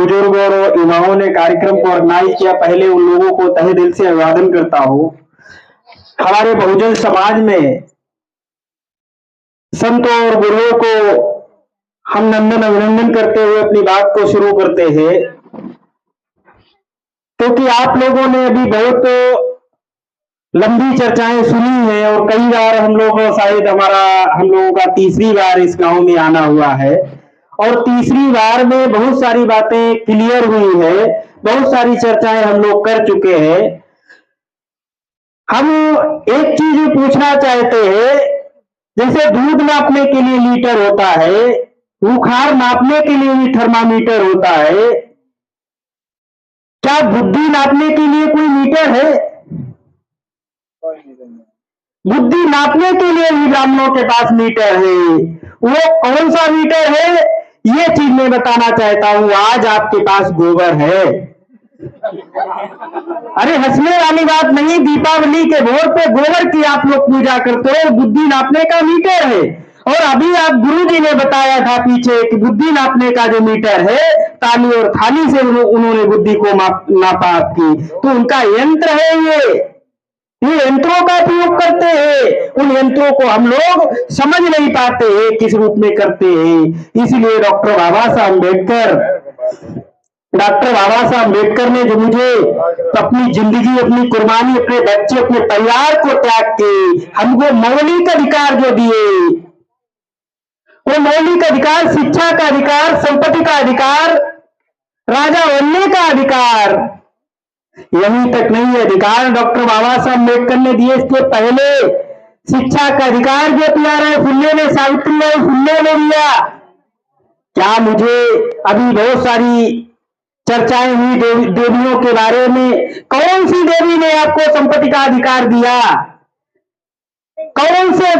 बुजुर्ग और युवाओं ने कार्यक्रम को ऑर्गेनाइज किया, पहले उन लोगों को तहे दिल से अभिवादन करता हूँ। हमारे बहुजन समाज में संतों और गुरुओं को हम नंदन अभिनंदन करते हुए अपनी बात को शुरू करते हैं, क्योंकि आप लोगों ने अभी बहुत लंबी चर्चाएं सुनी है और कई बार हम लोगों का तीसरी बार इस गांव में आना हुआ है और तीसरी बार में बहुत सारी बातें क्लियर हुई है, बहुत सारी चर्चाएं हम लोग कर चुके हैं। हम एक चीज पूछना चाहते हैं, जैसे दूध नापने के लिए लीटर होता है, बुखार नापने के लिए भी थर्मामीटर होता है, क्या बुद्धि नापने के लिए कोई मीटर है? बुद्धि नापने के लिए भी ब्राह्मणों के पास मीटर है। वो कौन सा मीटर है, ये चीज मैं बताना चाहता हूं। आज आपके पास गोबर है। अरे हंसने वाली बात नहीं, दीपावली के भोर पे गोबर की आप लोग पूजा करते हो, बुद्धि नापने का मीटर है। और अभी आप गुरुजी ने बताया था पीछे कि बुद्धि नापने का जो मीटर है, ताली और थाली से उन्होंने बुद्धि को नापा आपकी, तो उनका यंत्र है ये यंत्रों का प्रयोग करते हैं। उन यंत्रों को हम लोग समझ नहीं पाते हैं किस रूप में करते हैं। इसलिए डॉक्टर बाबा साहब अम्बेडकर ने जो मुझे अपनी जिंदगी, अपनी कुर्बानी, अपने बच्चे, अपने परिवार को त्याग के हमको मौलिक अधिकार जो दिए, वो मौलिक अधिकार, शिक्षा का अधिकार, संपत्ति का अधिकार, राजा बनने का अधिकार, यहीं तक नहीं अधिकार डॉक्टर बाबा साहब अम्बेडकर ने दिए। इसके पहले शिक्षा का अधिकार जो प्यारे फुल्ले ने, सावित्रीबाई फुल्ले ने दिया। क्या मुझे अभी बहुत सारी चर्चाएं हुई देवियों के बारे में, कौन सी देवी ने आपको संपत्ति का अधिकार दिया? कौन से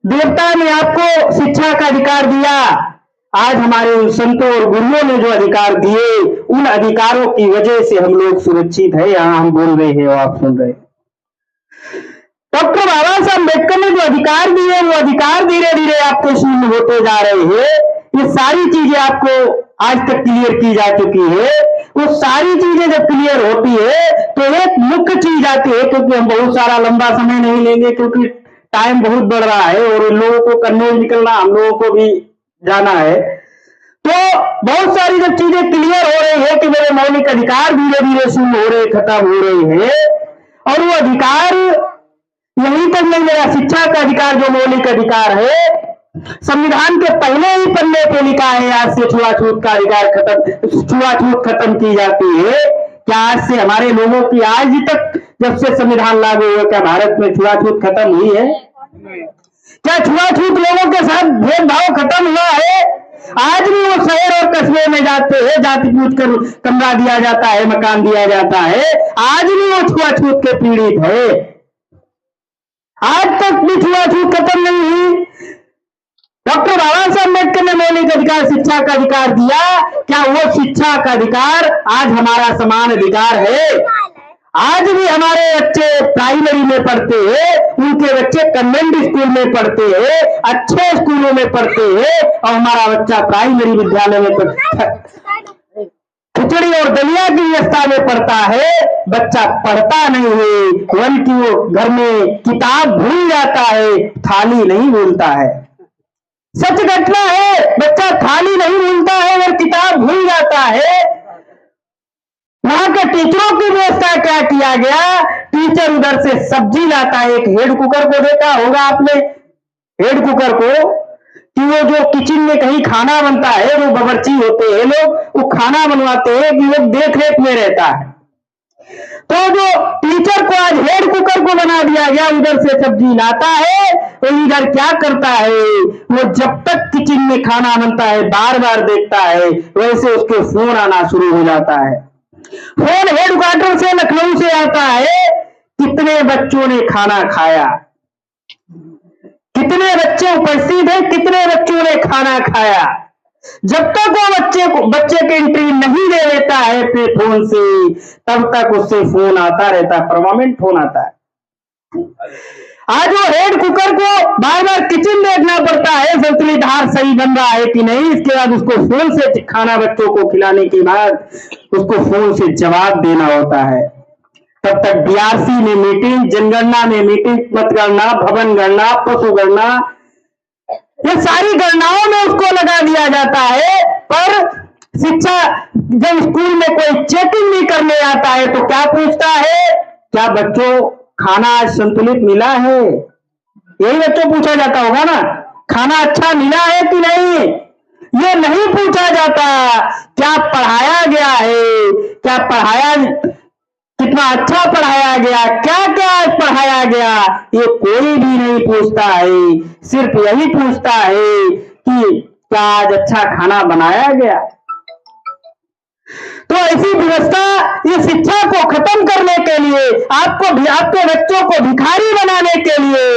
देवता ने आपको शिक्षा का अधिकार दिया? आज हमारे उन संतों और गुरुओं ने जो अधिकार दिए, उन अधिकारों की वजह से हम लोग सुरक्षित है। यहां हम बोल रहे हैं और आप सुन रहे हैं। डॉक्टर बाबा साहब अम्बेडकर ने जो अधिकार दिए, वो अधिकार धीरे धीरे आपको शून्य होते जा रहे हैं। ये सारी चीजें आपको आज तक क्लियर की जा चुकी है। वो सारी चीजें जब क्लियर होती है तो एक मुख्य चीज आती है, क्योंकि हम बहुत सारा लंबा समय नहीं लेंगे, क्योंकि टाइम बहुत बढ़ रहा है और इन लोगों को कन्नौज निकलना, हम लोगों को भी जाना है। तो बहुत सारी जब चीजें क्लियर हो रही है कि मेरे मौलिक अधिकार धीरे धीरे शून्य हो रहे, खत्म हो रहे हैं, और वो अधिकार यहीं तक नहीं, मेरा शिक्षा का अधिकार जो मौलिक अधिकार है, संविधान के पहले ही पन्ने पे लिखा है आज से छुआछूत का अधिकार खत्म, छुआछूत खत्म की जाती है। क्या आज से हमारे लोगों की, आज तक जब से संविधान लागू हुआ, क्या भारत में छुआछूत खत्म हुई है? क्या छुआछूत लोगों के साथ भेदभाव खत्म हुआ है? आज भी वो शहर और कस्बे में जाते हैं, जाति पूछ कर कमरा दिया जाता है, मकान दिया जाता है, आज भी वो छुआछूत के पीड़ित है। आज तक भी छुआछूत खत्म नहीं हुई। डॉक्टर बाबा साहब अम्बेडकर ने मौलिक अधिकार, शिक्षा का अधिकार दिया। क्या वो शिक्षा का अधिकार आज हमारा समान अधिकार है? आज भी हमारे बच्चे प्राइमरी में पढ़ते हैं, उनके बच्चे कन्वेंट स्कूल में पढ़ते हैं, अच्छे स्कूलों में पढ़ते हैं, और हमारा बच्चा प्राइमरी विद्यालय में खिचड़ी और दलिया की व्यवस्था में पढ़ता है। बच्चा पढ़ता नहीं है, बल्कि वो घर में किताब भूल जाता है, थाली नहीं भूलता है। सच घटना है, बच्चा थाली नहीं भूलता है और किताब भूल जाता है। वहां के टीचरों की व्यवस्था क्या किया गया, टीचर उधर से सब्जी लाता है। एक हेड कुकर को देखा होगा आपने, हेड कुकर को, कि वो जो किचन में कहीं खाना बनता है, वो बावर्ची होते हैं लोग, वो खाना बनवाते हैं कि लोग देख रेख में रहता है। तो जो टीचर को आज हेड कुकर को बना दिया गया, उधर से सब्जी लाता है, तो इधर क्या करता है, वो जब तक किचन में खाना बनता है बार बार देखता है, वैसे उसके फोन आना शुरू हो जाता है। फोन हेडक्वार्टर से, लखनऊ से आता है, कितने बच्चों ने खाना खाया, कितने बच्चे उपस्थित हैं, कितने बच्चों ने खाना खाया। जब तक वो बच्चे की एंट्री नहीं दे देता है अपने फोन से, तब तक उससे फोन आता रहता है, परमानेंट फोन आता है। आज वो हेड कुकर को बार बार किचन देखना पड़ता है, संतुलित आहार सही बन रहा है कि नहीं। इसके बाद उसको फोन से खाना बच्चों को खिलाने के बाद उसको फोन से जवाब देना होता है। तब तक बीआरसी में मीटिंग, जनगणना में मीटिंग, मतगणना, भवन गणना, पशु गणना, ये सारी गणनाओं में उसको लगा दिया जाता है। पर शिक्षा जब स्कूल में कोई चेकिंग नहीं करने आता है तो क्या पूछता है, क्या बच्चों खाना आज संतुलित मिला है? यही बच्चों पूछा जाता होगा ना, खाना अच्छा मिला है कि नहीं। ये नहीं पूछा जाता क्या पढ़ाया गया है, क्या पढ़ाया, कितना अच्छा पढ़ाया गया, क्या क्या आज पढ़ाया गया, ये कोई भी नहीं पूछता है। सिर्फ यही पूछता है कि क्या आज अच्छा खाना बनाया गया। तो ऐसी व्यवस्था, ये शिक्षा को खत्म करने के लिए, आपके बच्चों को भिखारी बनाने के लिए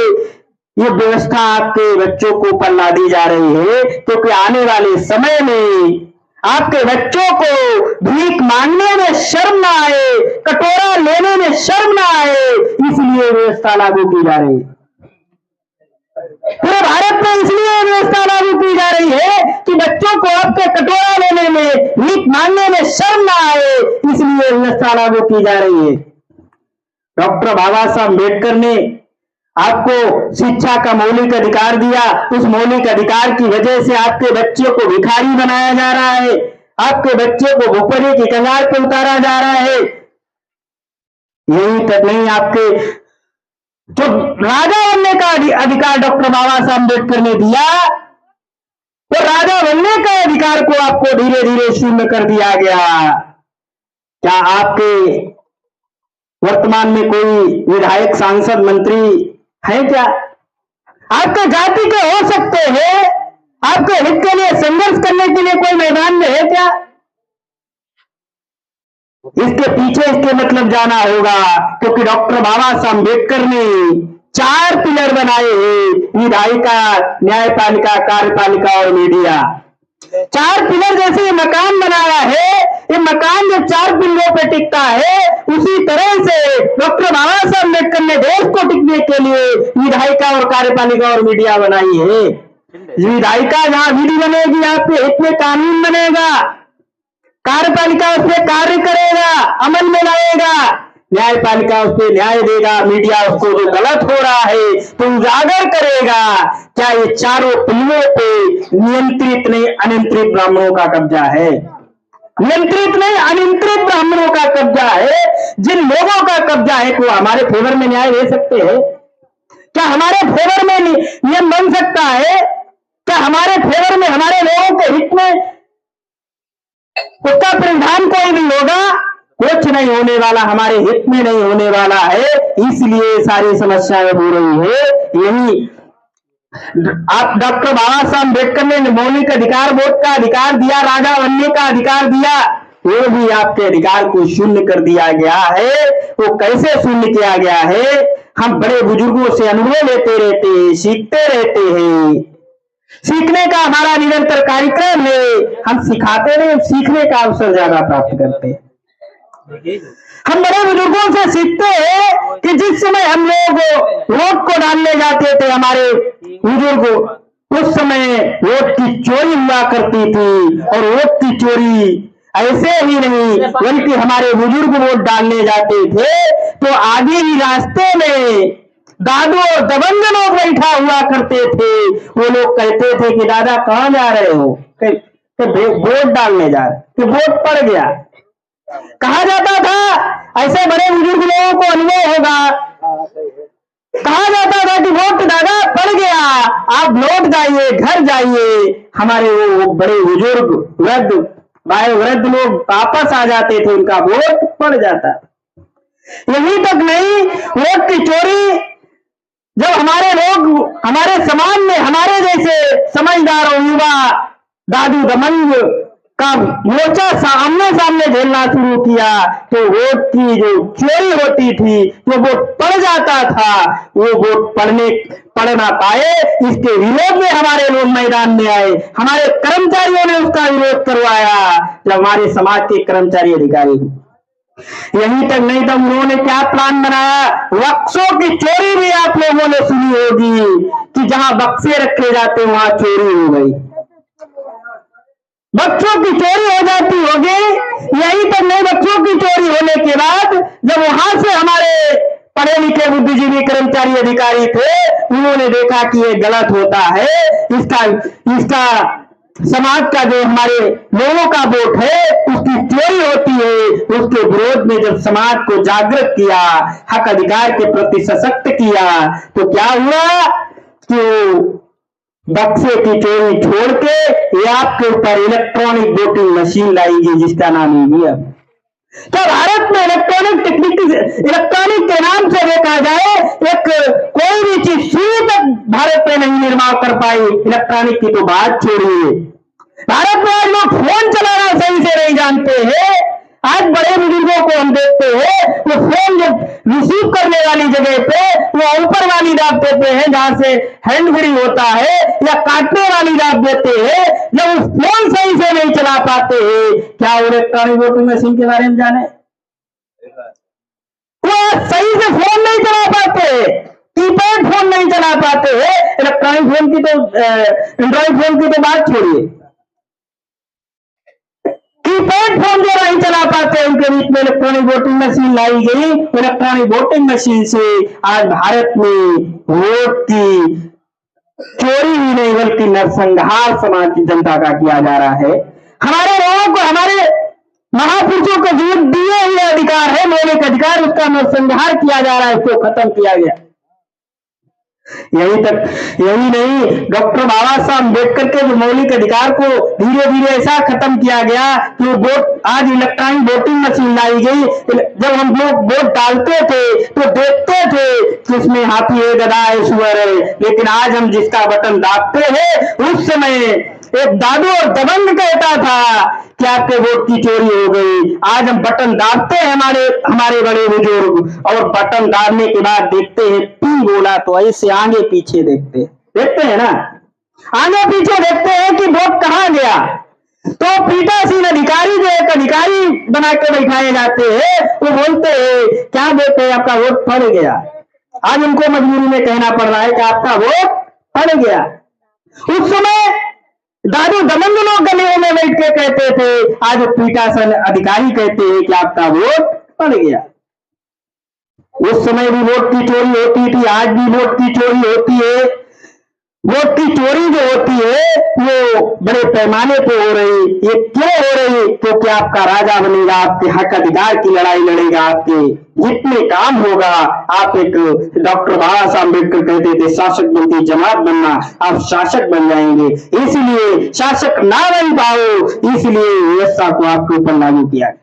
ये व्यवस्था आपके बच्चों को ऊपर लादी जा रही है। क्योंकि आने वाले समय में आपके बच्चों को भीख मांगने में शर्म ना आए, कटोरा लेने में शर्म ना आए, इसलिए व्यवस्था लागू की जा रही है। पूरे भारत में इसलिए व्यवस्था लागू की जा रही है कि बच्चों को आपके कटोरा लेने में, भीख मांगने में शर्म ना आए, इसलिए व्यवस्था लागू की जा रही है। डॉक्टर बाबा साहब अम्बेडकर ने आपको शिक्षा का मौलिक अधिकार दिया। उस मौलिक अधिकार की वजह से आपके बच्चे को भिखारी बनाया जा रहा है, आपके बच्चे को भुखमरी की कगार पर उतारा जा रहा है। यही तक नहीं, आपके जो राजा बनने का अधिकार डॉक्टर बाबा साहब अम्बेडकर ने दिया, तो राजा बनने का अधिकार को आपको धीरे धीरे शून्य कर दिया गया। क्या आपके वर्तमान में कोई विधायक, सांसद, मंत्री है क्या? आपके जाति के हो सकते हैं, आपके हित के लिए संघर्ष करने के लिए कोई मैदान में है क्या? इसके पीछे इसके मतलब जाना होगा। क्योंकि डॉक्टर बाबा साहब अम्बेडकर ने 4 पिलर बनाए हैं, विधायिका, न्यायपालिका, कार्यपालिका और मीडिया। 4 पिलर जैसे ये मकान बनाया है, ये मकान जो 4 पिलरों पे टिकता है, उसी तरह से डॉक्टर बाबा साहब अम्बेडकर ने देश को टिकने के लिए विधायिका और कार्यपालिका और मीडिया बनाई है। विधायिका जहां विधि बनेगी, आपके हित में कानून बनेगा, कार्यपालिका उस पर कार्य करेगा, अमल में लाएगा, न्यायपालिका उस पर न्याय देगा, मीडिया उसको जो गलत हो रहा है तो उजागर करेगा। क्या ये चारों पिलरों पे नियंत्रित नहीं अनियंत्रित ब्राह्मणों का कब्जा है? नियंत्रित नहीं अनियंत्रित ब्राह्मणों का कब्जा है। जिन लोगों का कब्जा है वो हमारे फेवर में न्याय दे सकते हैं? क्या हमारे फेवर में नियम बन सकता है? क्या हमारे फेवर में, हमारे लोगों के हित में उसका परिणाम कोई नहीं होगा? कुछ नहीं होने वाला, हमारे हित में नहीं होने वाला है। इसलिए सारी समस्याएं हो रही है। यही आप डॉक्टर बाबा साहब अम्बेडकर ने मौलिक अधिकार, वोट का अधिकार दिया, राजा बनने का अधिकार दिया, वो भी आपके अधिकार को शून्य कर दिया गया है। वो कैसे शून्य किया गया है? हम बड़े बुजुर्गों से अनुभव लेते रहते हैं, सीखते रहते हैं। सीखने का हमारा निरंतर कार्यक्रम है। हम सिखाते नहीं, सीखने का अवसर ज्यादा प्राप्त करते हैं। हम बड़े बुजुर्गों से सीखते हैं कि जिस समय हम लोग वोट को डालने जाते थे, हमारे बुजुर्ग, उस समय वोट की चोरी हुआ करती थी। और वोट की चोरी ऐसे ही नहीं, बल्कि हमारे बुजुर्ग वोट डालने जाते थे तो आगे ही रास्ते में दादू और दबंग लोग बैठा हुआ करते थे। वो लोग कहते थे कि दादा कहाँ जा रहे हो? वोट डालने जा रहे, कि वोट पड़ गया। कहा जाता था, ऐसे बड़े बुजुर्ग लोगों को अनुभव होगा, कहा जाता था कि वोट दादा पड़ गया, आप लौट जाइए, घर जाइए। हमारे वो बड़े बुजुर्ग, वृद्ध वृद्ध लोग वापस आ जाते थे, उनका वोट पड़ जाता। यही तक नहीं, वोट की चोरी जब हमारे लोग, हमारे समाज में हमारे जैसे समझदार और युवा दादू दबंग का मोर्चा आमने सामने झेलना शुरू किया तो वोट की जो चोरी होती थी, जो वोट पड़ जाता था, वो वोट पढ़ ना पाए, इसके विरोध में हमारे लोग मैदान में आए। हमारे कर्मचारियों ने उसका विरोध करवाया। जब हमारे समाज के कर्मचारी अधिकारी यहीं तक नहीं तो उन्होंने क्या प्लान बनाया, बक्सों की चोरी भी आप लोगों ने सुनी होगी कि जहां बक्से रखे जाते वहां चोरी हो गई, बच्चों की चोरी हो जाती होगी। यही तक नहीं, बच्चों की चोरी होने के बाद जब वहां से हमारे पढ़े लिखे बुद्धिजीवी कर्मचारी अधिकारी थे, उन्होंने देखा कि ये गलत होता है, इसका इसका समाज का जो हमारे लोगों का वोट है उसकी चोरी होती है। उसके विरोध में जब समाज को जागृत किया, हक अधिकार के प्रति सशक्त किया, तो क्या हुआ कि बक्से की चोरी छोड़ के ये आपके ऊपर इलेक्ट्रॉनिक वोटिंग मशीन लाएगी जिसका नाम ईवीएम। तो भारत में इलेक्ट्रॉनिक के नाम से देखा जाए, एक कोई भी चीज शुरू तक भारत में नहीं निर्माण कर पाई, इलेक्ट्रॉनिक की तो बात छोड़िए। भारत में आज लोग फोन चलाना सही से नहीं जानते हैं। आज बड़े बुजुर्गों को हम देखते हैं, वो फोन जब रिसीव करने वाली जगह पे वो ऊपर वाली दाब देते हैं जहां से हैंड फ्री होता है, या काटने वाली दाब देते हैं, जब वो फोन सही से नहीं चला पाते हैं। क्या इलेक्ट्रॉनिक वोटिंग मशीन के बारे में जाने? वो सही से फोन नहीं चला पाते, कीपैड फोन नहीं चला पाते हैं। इलेक्ट्रॉनिक फोन की तो एंड्रॉइड फोन की तो बात छोड़िए, कीपैड फोन जो नहीं चला पाते, उनके बीच में इलेक्ट्रॉनिक वोटिंग मशीन लाई गई। इलेक्ट्रॉनिक वोटिंग मशीन से आज भारत में वोट की चोरी ही नहीं बल्कि नरसंहार समाज की जनता का किया जा रहा है। हमारे लोगों को, हमारे महापुरुषों को जो दिए हुए अधिकार है, मौलिक अधिकार, उसका नरसंहार किया जा रहा है, उसको खत्म किया गया। यही नहीं, डॉक्टर बाबा साहब अम्बेडकर के जो मौलिक अधिकार को धीरे धीरे ऐसा खत्म किया गया कि वोट, आज इलेक्ट्रॉनिक वोटिंग मशीन लाई गई। जब हम लोग वोट डालते थे तो देखते थे कि इसमें हाथी है, गधा है, सुअर है, लेकिन आज हम जिसका बटन दाबते हैं उस समय एक दादू और दबंग कहता था कि आपके वोट की चोरी हो गई। आज हम बटन दाबते हैं, हमारे बड़े बुजुर्ग, और बटन दाबने के बाद देखते हैं पी बोला तो ऐसे आगे पीछे देखते हैं ना, आगे पीछे देखते हैं कि वोट कहां गया। तो पीठासीन अधिकारी जो एक अधिकारी बना के बैठाए जाते हैं, वो बोलते हैं, क्या बोलते हैं, आपका वोट पड़ गया। आज उनको मजबूरी में कहना पड़ रहा है कि आपका वोट पड़ गया। उस समय दादू दबंग लोग गलियों में बैठ के कहते थे, आज पीठासीन अधिकारी कहते हैं कि आपका वोट पड़ गया। उस समय भी वोट की चोरी होती थी, आज भी वोट की चोरी होती है। वोट की चोरी जो होती है वो बड़े पैमाने पे हो रही। ये क्यों हो रही? क्योंकि आपका राजा बनेगा, आपके हक अधिकार की लड़ाई लड़ेगा, आपके जितने काम होगा। आप एक डॉक्टर बाबा साहब अम्बेडकर कहते थे, शासक बनती जमात बनना, आप शासक बन जाएंगे। इसलिए शासक ना बन पाओ, इसलिए व्यवस्था को आपके ऊपर लागू किया।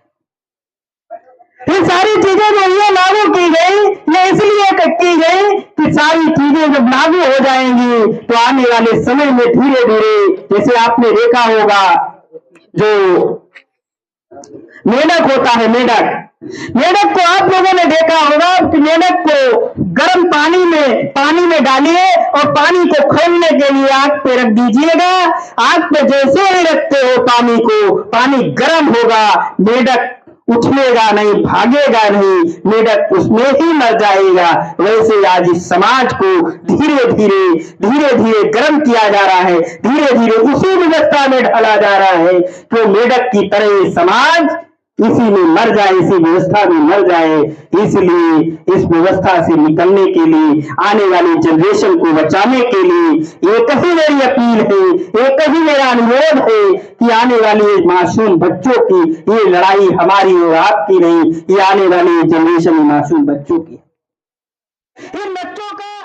ये सारी चीजें जो ये लागू की गई, ये इसलिए की गई कि सारी चीजें जब लागू हो जाएंगी तो आने वाले समय में धीरे धीरे, जैसे आपने देखा होगा जो मेढक होता है, मेढक को आप लोगों ने देखा होगा कि मेढक को गर्म पानी में डालिए और पानी को खोलने के लिए आग पे रख दीजिएगा। आग पे जैसे ही रखते हो पानी को, पानी गर्म होगा, मेढक उछलेगा नहीं, भागेगा नहीं, मेढक उसमें ही मर जाएगा। वैसे आज इस समाज को धीरे धीरे गर्म किया जा रहा है, धीरे धीरे उसी व्यवस्था में ढाला जा रहा है तो मेढक की तरह समाज इसी में मर जाए, इसी व्यवस्था में मर जाए। इसलिए इस व्यवस्था से निकलने के लिए, आने वाली जनरेशन को बचाने के लिए एक ही मेरी अपील है, एक ही मेरा अनुरोध है कि आने वाले मासूम बच्चों की ये लड़ाई हमारी और आपकी नहीं, ये आने वाली जनरेशन मासूम बच्चों की। इन बच्चों का